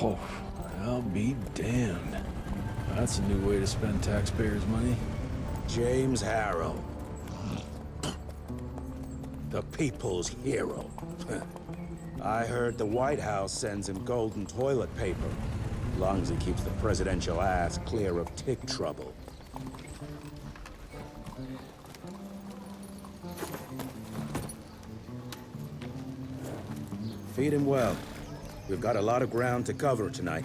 Oh, I'll be damned. That's a new way to spend taxpayers' money. James Harrow. The people's hero. I heard the White House sends him golden toilet paper, as long as he keeps the presidential ass clear of tick trouble. Feed him well. We've got a lot of ground to cover tonight.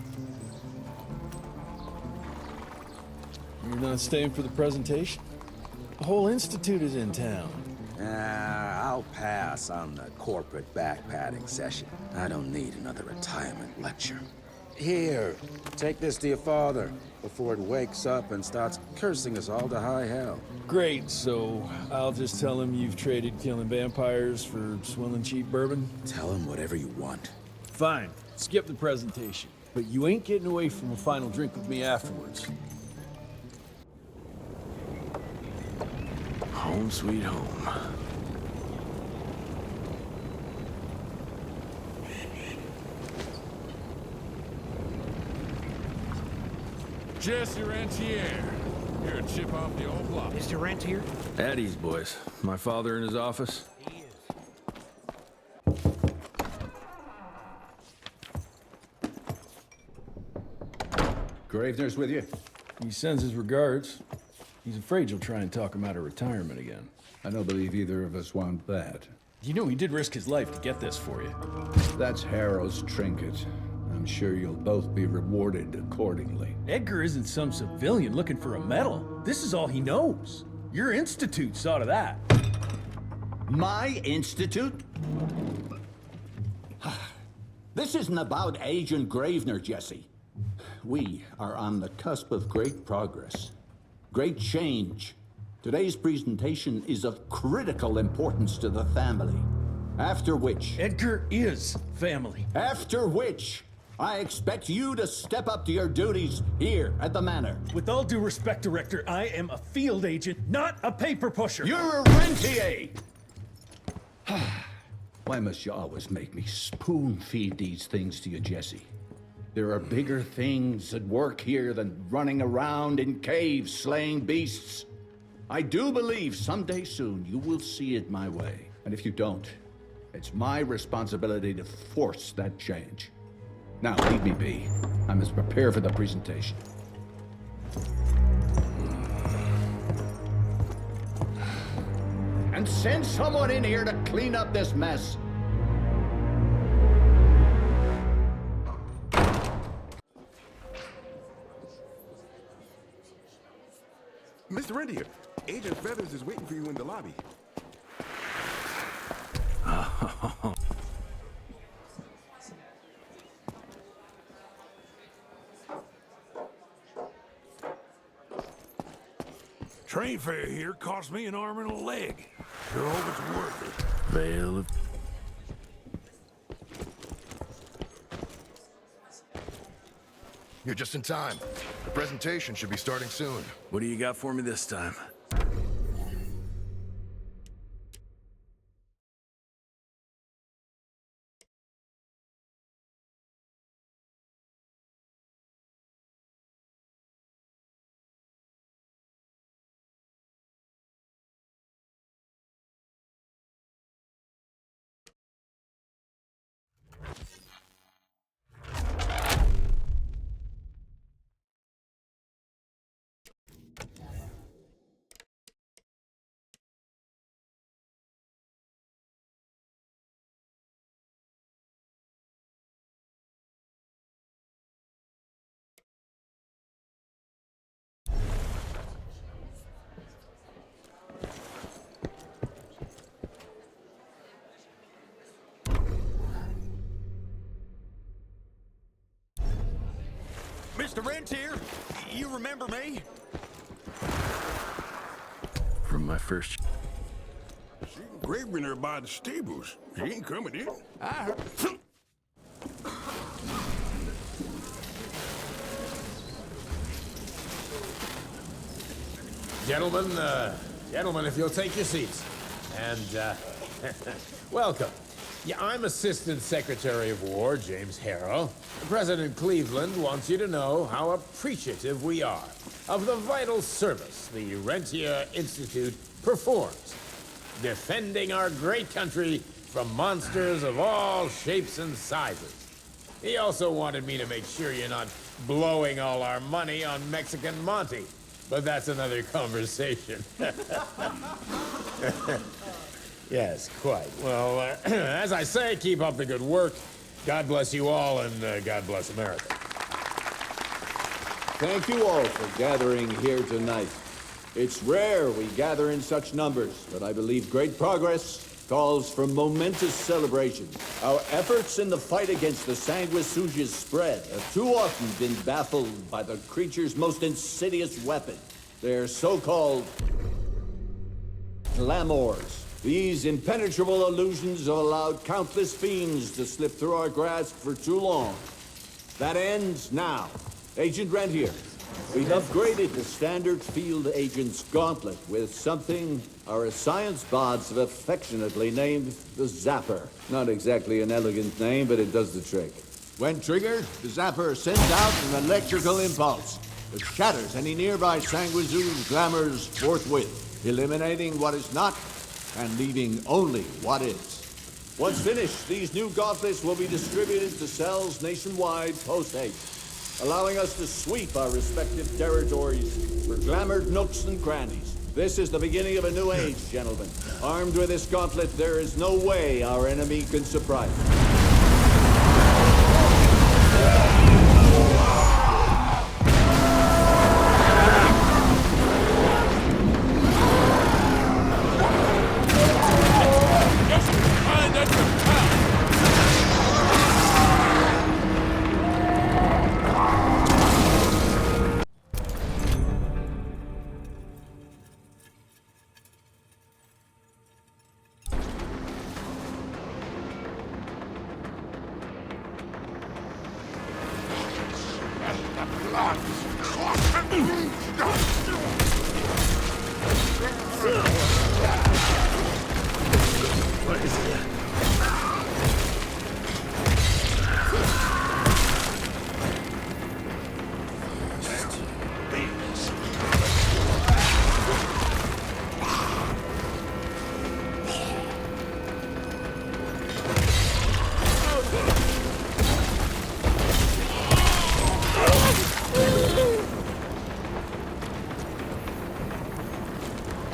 You're not staying for the presentation? The whole institute is in town. I'll pass on the corporate backpatting session. I don't need another retirement lecture. Here, take this to your father before it wakes up and starts cursing us all to high hell. Great, so I'll just tell him you've traded killing vampires for swilling cheap bourbon? Tell him whatever you want. Fine, skip the presentation. But you ain't getting away from a final drink with me afterwards. Home sweet home. Jesse Rentier. You're a chip off the old block. Mr. Rentier? At ease, boys. My father in his office. He is. Gravener's with you? He sends his regards. He's afraid you'll try and talk him out of retirement again. I don't believe either of us want that. You know he did risk his life to get this for you. That's Harrow's trinket. I'm sure you'll both be rewarded accordingly. Edgar isn't some civilian looking for a medal. This is all he knows. Your institute saw to that. My institute? This isn't about Agent Gravener, Jesse. We are on the cusp of great progress, great change. Today's presentation is of critical importance to the family. After which... Edgar is family. After which, I expect you to step up to your duties here at the Manor. With all due respect, Director, I am a field agent, not a paper pusher. You're a rentier! Why must you always make me spoon-feed these things to you, Jesse? There are bigger things at work here than running around in caves slaying beasts. I do believe someday soon you will see it my way. And if you don't, it's my responsibility to force that change. Now, leave me be. I must prepare for the presentation. And send someone in here to clean up this mess. Mr. Rentier, Agent Feathers is waiting for you in the lobby. Train fare here cost me an arm and a leg. Sure hope it's worth it. Veil of... You're just in time. The presentation should be starting soon. What do you got for me this time? Mr. Rentier, you remember me? From my first... She's Gravener her by the stables. She ain't coming in. I heard... Gentlemen, if you'll take your seats. And, welcome. Yeah, I'm Assistant Secretary of War, James Harrow. President Cleveland wants you to know how appreciative we are of the vital service the Rentia Institute performs, defending our great country from monsters of all shapes and sizes. He also wanted me to make sure you're not blowing all our money on Mexican Monty, but that's another conversation. Yes, quite. Well, as I say, keep up the good work. God bless you all, and God bless America. Thank you all for gathering here tonight. It's rare we gather in such numbers, but I believe great progress calls for momentous celebration. Our efforts in the fight against the sanguisuga's spread have too often been baffled by the creature's most insidious weapon, their so-called glamours. These impenetrable illusions have allowed countless fiends to slip through our grasp for too long. That ends now. Agent Rentier, we've upgraded the standard field agent's gauntlet with something our science bots have affectionately named the Zapper. Not exactly an elegant name, but it does the trick. When triggered, the Zapper sends out an electrical impulse that shatters any nearby sanguisuga's glamours forthwith, eliminating what is not and leaving only what is. Once finished, these new gauntlets will be distributed to cells nationwide post-haste, allowing us to sweep our respective territories for glamoured nooks and crannies. This is the beginning of a new age, gentlemen. Armed with this gauntlet, there is no way our enemy can surprise us.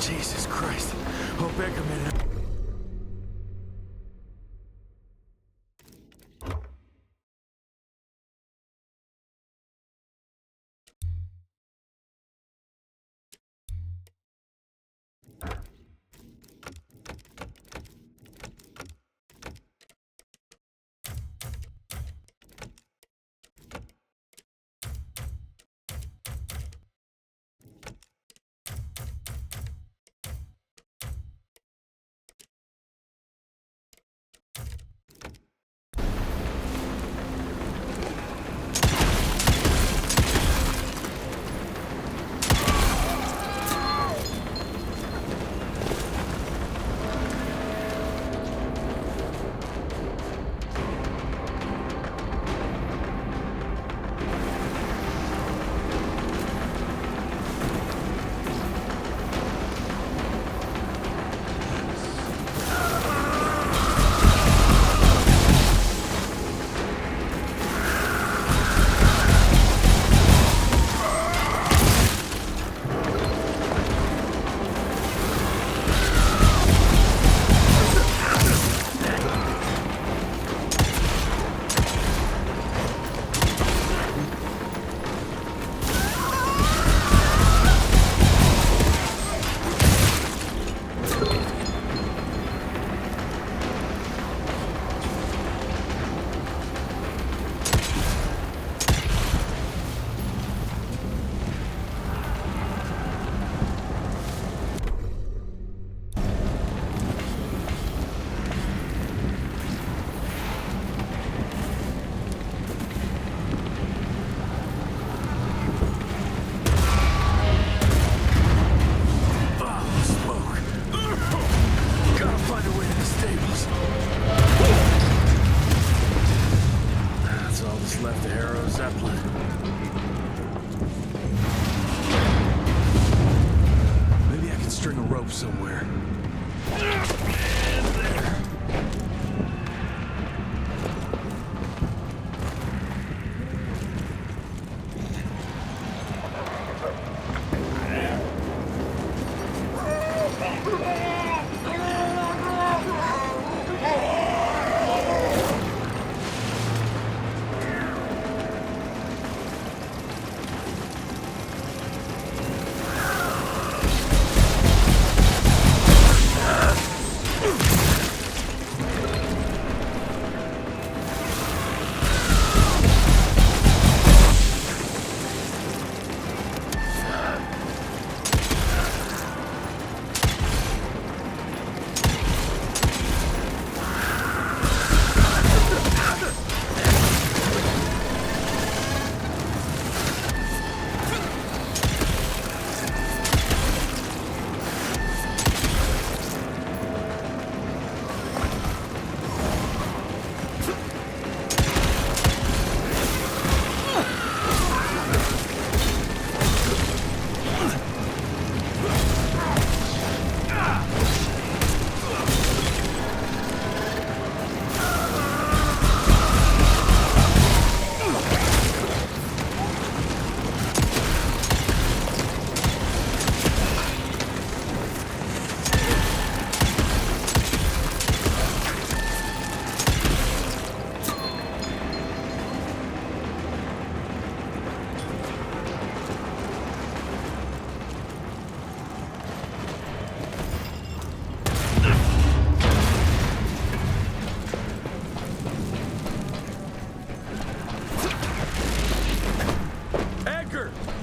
Jesus Christ. Oh, back a minute. Zeppelin. Maybe I can string a rope somewhere.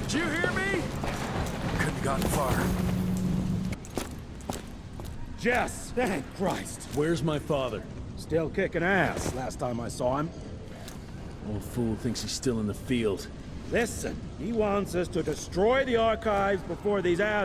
Did you hear me? Couldn't have gotten far. Jess! Thank Christ! Where's my father? Still kicking ass, last time I saw him. Old fool thinks he's still in the field. Listen, he wants us to destroy the archives before these assholes